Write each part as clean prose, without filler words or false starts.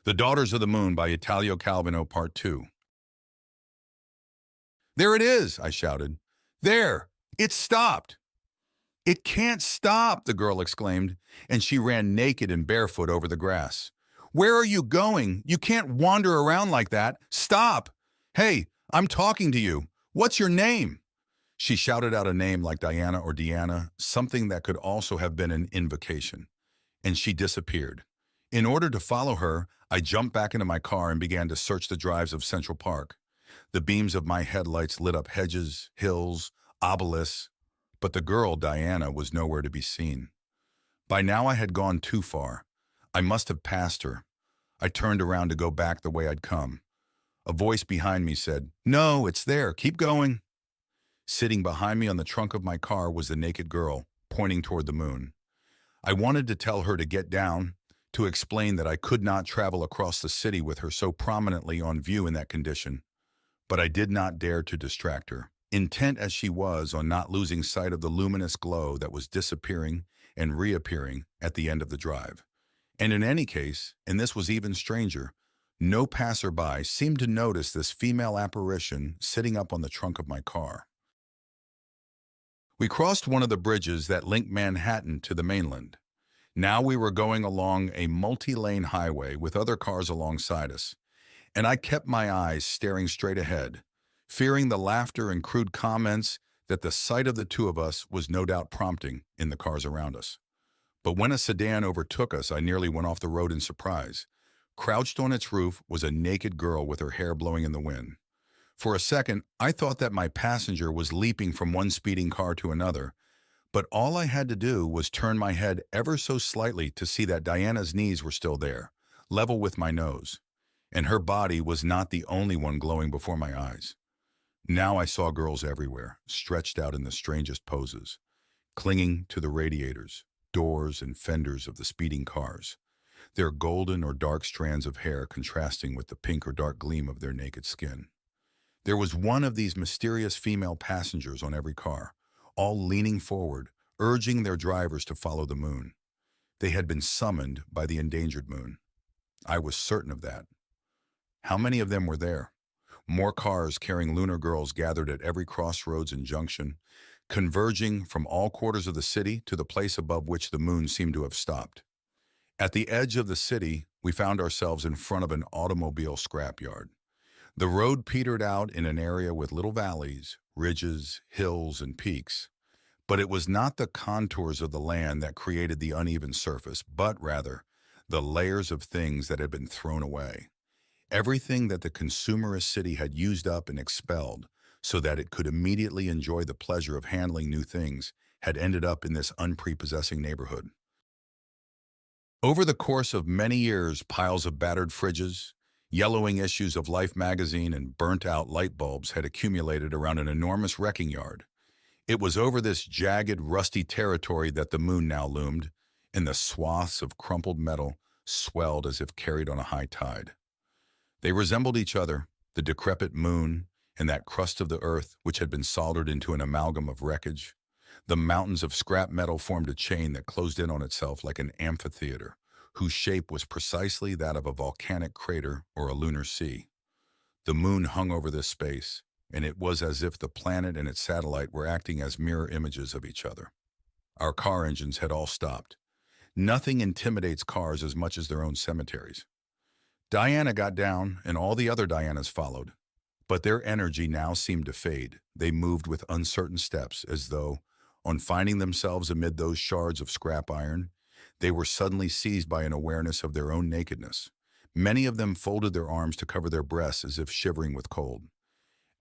The Daughters of the Moon by Italio Calvino, Part 2. There it is, I shouted. There! It stopped! It can't stop, the girl exclaimed, and she ran naked and barefoot over the grass. Where are you going? You can't wander around like that. Stop! Hey, I'm talking to you. What's your name? She shouted out a name like Diana or Deanna, something that could also have been an invocation. And she disappeared. In order to follow her, I jumped back into my car and began to search the drives of Central Park. The beams of my headlights lit up hedges, hills, obelisks, but the girl, Diana, was nowhere to be seen. By now I had gone too far. I must have passed her. I turned around to go back the way I'd come. A voice behind me said, "No, it's there. Keep going." Sitting behind me on the trunk of my car was the naked girl, pointing toward the moon. I wanted to tell her to get down, to explain that I could not travel across the city with her so prominently on view in that condition. But I did not dare to distract her, intent as she was on not losing sight of the luminous glow that was disappearing and reappearing at the end of the drive. And in any case, and this was even stranger, no passerby seemed to notice this female apparition sitting up on the trunk of my car. We crossed one of the bridges that linked Manhattan to the mainland. Now we were going along a multi-lane highway with other cars alongside us, and I kept my eyes staring straight ahead, fearing the laughter and crude comments that the sight of the two of us was no doubt prompting in the cars around us. But when a sedan overtook us, I nearly went off the road in surprise. Crouched on its roof was a naked girl with her hair blowing in the wind. For a second, I thought that my passenger was leaping from one speeding car to another, but all I had to do was turn my head ever so slightly to see that Diana's knees were still there, level with my nose, and her body was not the only one glowing before my eyes. Now I saw girls everywhere, stretched out in the strangest poses, clinging to the radiators, doors, and fenders of the speeding cars, their golden or dark strands of hair contrasting with the pink or dark gleam of their naked skin. There was one of these mysterious female passengers on every car, all leaning forward, urging their drivers to follow the moon. They had been summoned by the endangered moon. I was certain of that. How many of them were there? More cars carrying lunar girls gathered at every crossroads and junction, converging from all quarters of the city to the place above which the moon seemed to have stopped. At the edge of the city, we found ourselves in front of an automobile scrapyard. The road petered out in an area with little valleys, ridges, hills, and peaks. But it was not the contours of the land that created the uneven surface, but rather the layers of things that had been thrown away. Everything that the consumerist city had used up and expelled so that it could immediately enjoy the pleasure of handling new things had ended up in this unprepossessing neighborhood. Over the course of many years, piles of battered fridges, yellowing issues of Life magazine, and burnt-out light bulbs had accumulated around an enormous wrecking yard. It was over this jagged, rusty territory that the moon now loomed, and the swaths of crumpled metal swelled as if carried on a high tide. They resembled each other, the decrepit moon and that crust of the earth which had been soldered into an amalgam of wreckage. The mountains of scrap metal formed a chain that closed in on itself like an amphitheater, whose shape was precisely that of a volcanic crater or a lunar sea. The moon hung over this space, and it was as if the planet and its satellite were acting as mirror images of each other. Our car engines had all stopped. Nothing intimidates cars as much as their own cemeteries. Diana got down, and all the other Dianas followed. But their energy now seemed to fade. They moved with uncertain steps, as though, on finding themselves amid those shards of scrap iron, they were suddenly seized by an awareness of their own nakedness. Many of them folded their arms to cover their breasts as if shivering with cold.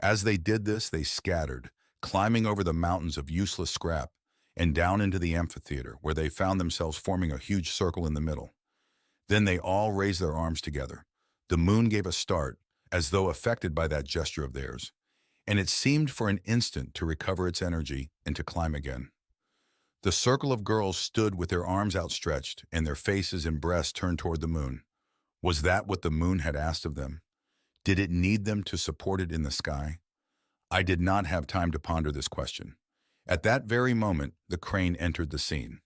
As they did this, they scattered, climbing over the mountains of useless scrap and down into the amphitheater, where they found themselves forming a huge circle in the middle. Then they all raised their arms together. The moon gave a start, as though affected by that gesture of theirs, and it seemed for an instant to recover its energy and to climb again. The circle of girls stood with their arms outstretched and their faces and breasts turned toward the moon. Was that what the moon had asked of them? Did it need them to support it in the sky? I did not have time to ponder this question. At that very moment, the crane entered the scene.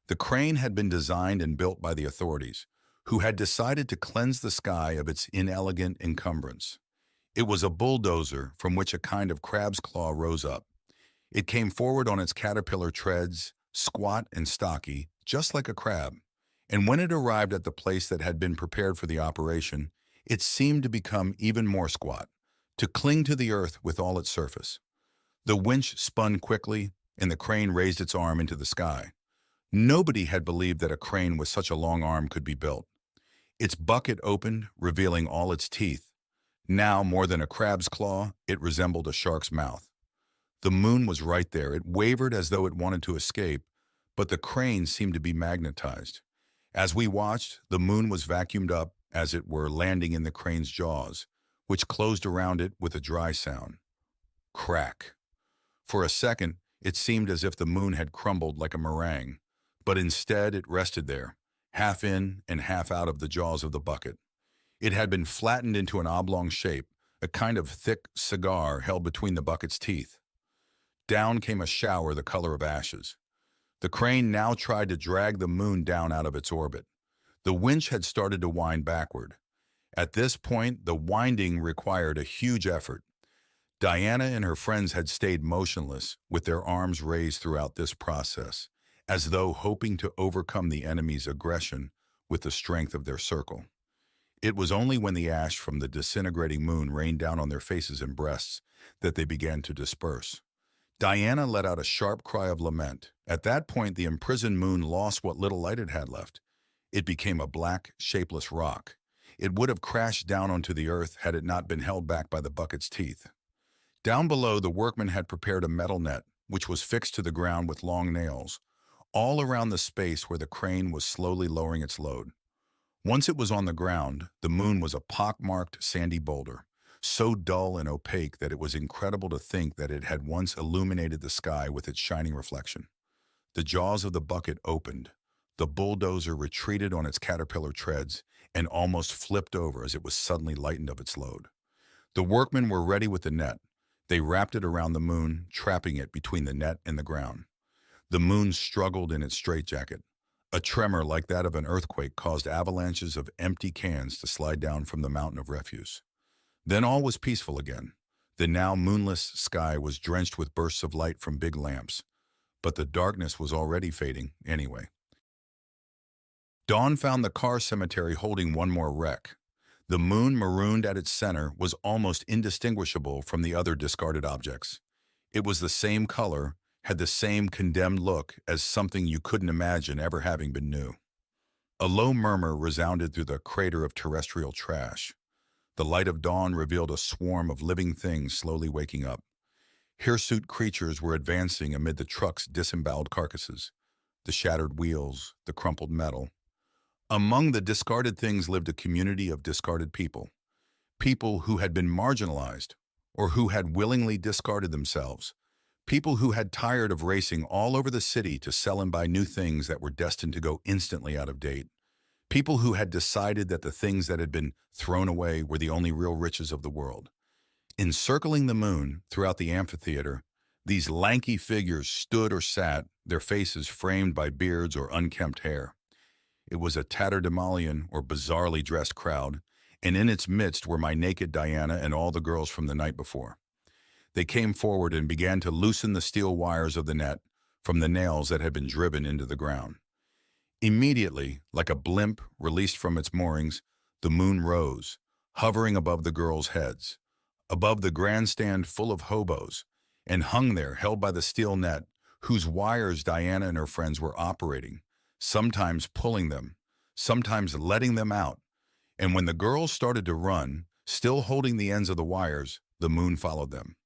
The crane had been designed and built by the authorities, who had decided to cleanse the sky of its inelegant encumbrance. It was a bulldozer from which a kind of crab's claw rose up. It came forward on its caterpillar treads, squat and stocky, just like a crab. And when it arrived at the place that had been prepared for the operation, it seemed to become even more squat, to cling to the earth with all its surface. The winch spun quickly, and the crane raised its arm into the sky. Nobody had believed that a crane with such a long arm could be built. Its bucket opened, revealing all its teeth. Now, more than a crab's claw, it resembled a shark's mouth. The moon was right there. It wavered as though it wanted to escape, but the crane seemed to be magnetized. As we watched, the moon was vacuumed up, as it were, landing in the crane's jaws, which closed around it with a dry sound. Crack. For a second, it seemed as if the moon had crumbled like a meringue, but instead it rested there, half in and half out of the jaws of the bucket. It had been flattened into an oblong shape, a kind of thick cigar held between the bucket's teeth. Down came a shower the color of ashes. The crane now tried to drag the moon down out of its orbit. The winch had started to wind backward. At this point, the winding required a huge effort. Diana and her friends had stayed motionless, with their arms raised throughout this process, as though hoping to overcome the enemy's aggression with the strength of their circle. It was only when the ash from the disintegrating moon rained down on their faces and breasts that they began to disperse. Diana let out a sharp cry of lament. At that point, the imprisoned moon lost what little light it had left. It became a black, shapeless rock. It would have crashed down onto the earth had it not been held back by the bucket's teeth. Down below, the workmen had prepared a metal net, which was fixed to the ground with long nails, all around the space where the crane was slowly lowering its load. Once it was on the ground, the moon was a pock-marked sandy boulder, so dull and opaque that it was incredible to think that it had once illuminated the sky with its shining reflection. The jaws of the bucket opened. The bulldozer retreated on its caterpillar treads and almost flipped over as it was suddenly lightened of its load. The workmen were ready with the net. They wrapped it around the moon, trapping it between the net and the ground. The moon struggled in its straitjacket. A tremor like that of an earthquake caused avalanches of empty cans to slide down from the mountain of refuse. Then all was peaceful again. The now moonless sky was drenched with bursts of light from big lamps, but the darkness was already fading anyway. Dawn found the car cemetery holding one more wreck. The moon, marooned at its center, was almost indistinguishable from the other discarded objects. It was the same color, had the same condemned look as something you couldn't imagine ever having been new. A low murmur resounded through the crater of terrestrial trash. The light of dawn revealed a swarm of living things slowly waking up. Hirsute creatures were advancing amid the truck's disemboweled carcasses, the shattered wheels, the crumpled metal. Among the discarded things lived a community of discarded people, people who had been marginalized or who had willingly discarded themselves, people who had tired of racing all over the city to sell and buy new things that were destined to go instantly out of date, people who had decided that the things that had been thrown away were the only real riches of the world. Encircling the moon throughout the amphitheater, these lanky figures stood or sat, their faces framed by beards or unkempt hair. It was a tatterdemalion or bizarrely dressed crowd, and in its midst were my naked Diana and all the girls from the night before. They came forward and began to loosen the steel wires of the net from the nails that had been driven into the ground. Immediately, like a blimp released from its moorings, the moon rose, hovering above the girls' heads, above the grandstand full of hobos, and hung there, held by the steel net, whose wires Diana and her friends were operating, sometimes pulling them, sometimes letting them out. And when the girls started to run, still holding the ends of the wires, the moon followed them.